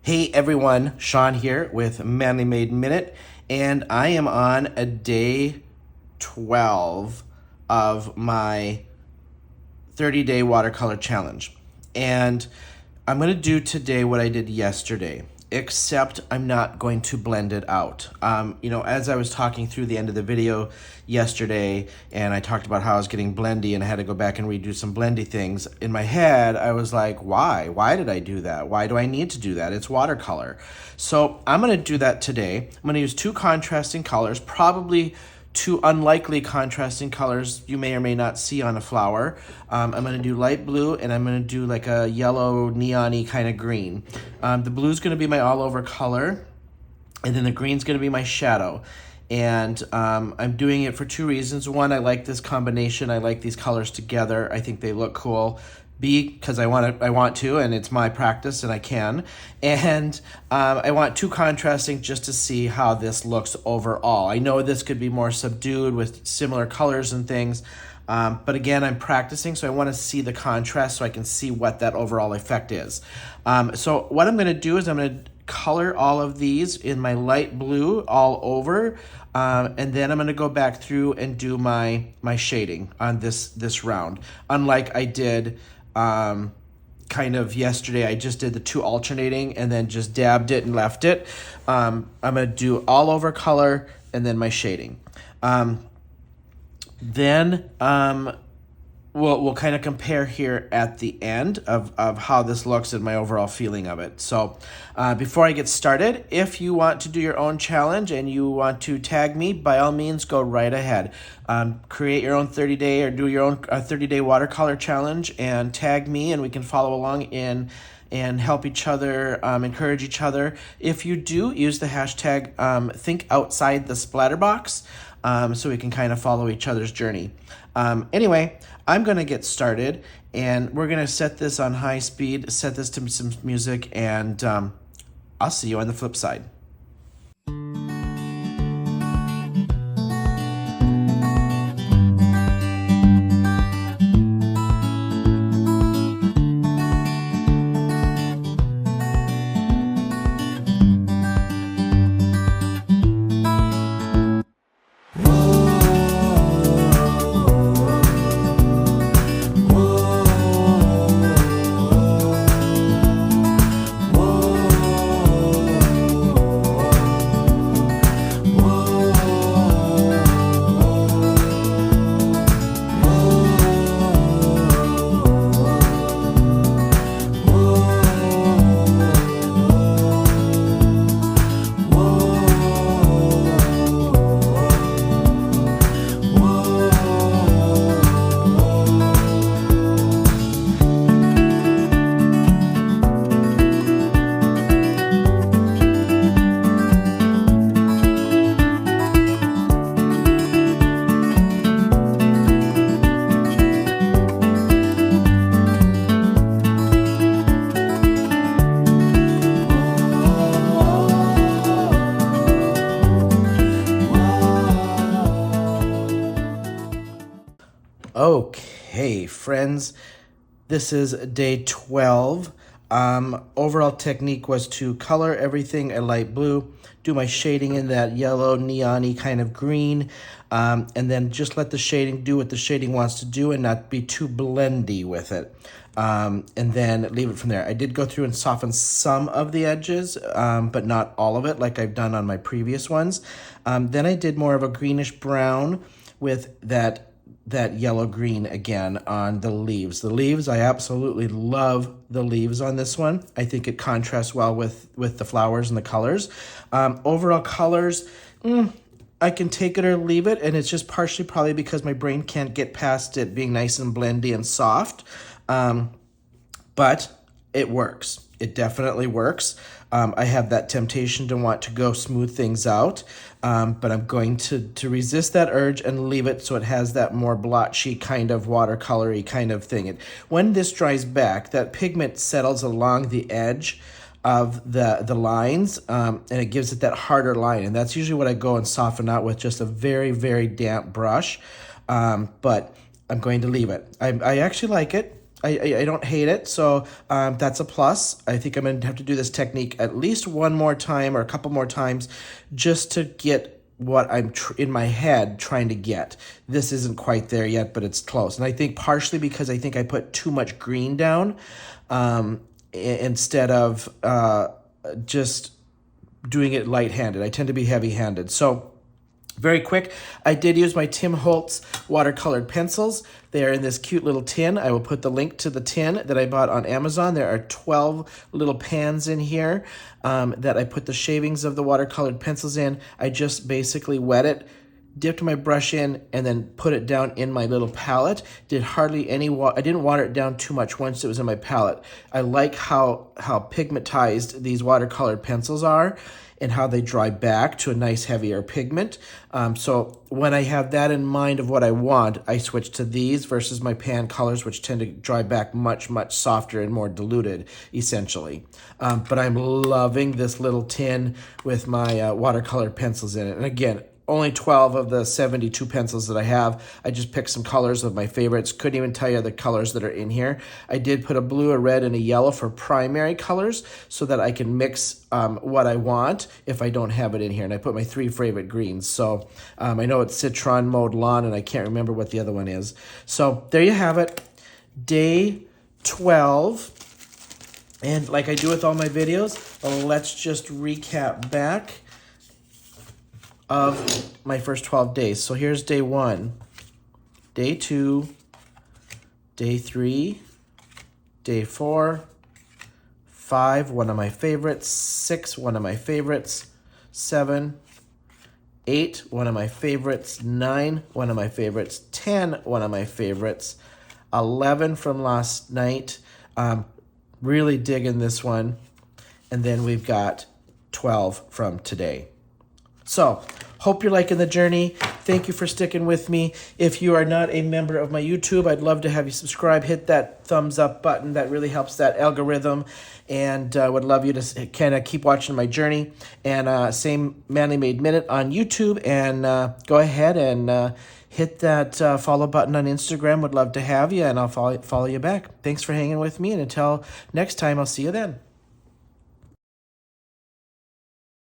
Hey everyone, Shawn here with Manly Made Minute, and I am on a day 12 of my 30-day watercolor challenge. And I'm going to do today what I did yesterday, except I'm not going to blend it out. As I was talking through the end of the video yesterday, and I talked about how I was getting blendy and I had to go back and redo some blendy things, in my head, I was like, why? Why did I do that? Why do I need to do that? It's watercolor. So I'm going to do that today. I'm going to use two contrasting colors, probably two unlikely contrasting colors you may or may not see on a flower. I'm going to do light blue, and I'm going to do like a yellow neon-y kind of green. The blue is going to be my all-over color, and then the green is going to be my shadow. And I'm doing it for two reasons. One, I like this combination. I like these colors together. I think they look cool. B, because I want to, and it's my practice, and I can. And I want two contrasting just to see how this looks overall. I know this could be more subdued with similar colors and things, but again, I'm practicing, so I want to see the contrast so I can see what that overall effect is. So what I'm going to do is I'm going to color all of these in my light blue all over, and then I'm going to go back through and do my shading on this round. Unlike I did kind of yesterday, I just did the two alternating and then just dabbed it and left it. I'm going to do all over color and then my shading. Then we'll kind of compare here at the end of how this looks and my overall feeling of it. So before I get started, if you want to do your own challenge and you want to tag me, by all means, go right ahead. Create your own 30-day or do your own 30-day watercolor challenge and tag me, and we can follow along and help each other, encourage each other. If you do, use the hashtag think outside the splatter box, so we can kind of follow each other's journey. Anyway, I'm going to get started, and we're going to set this on high speed, set this to some music, and I'll see you on the flip side. Okay, friends, this is day 12. Overall technique was to color everything a light blue, do my shading in that yellow neon-y kind of green, and then just let the shading do what the shading wants to do and not be too blendy with it. And then leave it from there. I did go through and soften some of the edges, but not all of it like I've done on my previous ones. Then I did more of a greenish brown with that yellow green again on the leaves. The leaves, I absolutely love the leaves on this one. I think it contrasts well with the flowers and the colors. Overall colors, I can take it or leave it, and it's just partially probably because my brain can't get past it being nice and blendy and soft. But it works. It definitely works. I have that temptation to want to go smooth things out, but I'm going to resist that urge and leave it so it has that more blotchy kind of watercolory kind of thing. When this dries back, that pigment settles along the edge of the lines, and it gives it that harder line, and that's usually what I go and soften out with just a very, very damp brush, but I'm going to leave it. I actually like it. I don't hate it, so that's a plus. I think I'm going to have to do this technique at least one more time or a couple more times just to get what I'm in my head trying to get. This isn't quite there yet, but it's close. And I think partially because I think I put too much green down instead of just doing it light-handed. I tend to be heavy-handed. So very quick, I did use my Tim Holtz watercolored pencils. They are in this cute little tin. I will put the link to the tin that I bought on Amazon. There are 12 little pans in here that I put the shavings of the watercolored pencils in. I just basically wet it, dipped my brush in, and then put it down in my little palette. Did hardly any I didn't water it down too much once it was in my palette. I like how pigmentized these watercolored pencils are and how they dry back to a nice heavier pigment. So when I have that in mind of what I want, I switch to these versus my pan colors, which tend to dry back much, much softer and more diluted, essentially. But I'm loving this little tin with my watercolored pencils in it. And again, only 12 of the 72 pencils that I have. I just picked some colors of my favorites. Couldn't even tell you the colors that are in here. I did put a blue, a red, and a yellow for primary colors so that I can mix what I want if I don't have it in here. And I put my 3 favorite greens. So I know it's Citron, Mowed Lawn, and I can't remember what the other one is. So there you have it. Day 12. And like I do with all my videos, let's just recap back of my first 12 days. So here's day 1, day 2, day 3, day 4, 5, one of my favorites, 6, one of my favorites, 7, 8, one of my favorites, 9, one of my favorites, 10, one of my favorites, 11 from last night. Really digging this one. And then we've got 12 from today. So, hope you're liking the journey. Thank you for sticking with me. If you are not a member of my YouTube, I'd love to have you subscribe. Hit that thumbs up button. That really helps that algorithm. And would love you to kind of keep watching my journey. And same Manly Made Minute on YouTube. And go ahead and hit that follow button on Instagram. Would love to have you, and I'll follow you back. Thanks for hanging with me. And until next time, I'll see you then.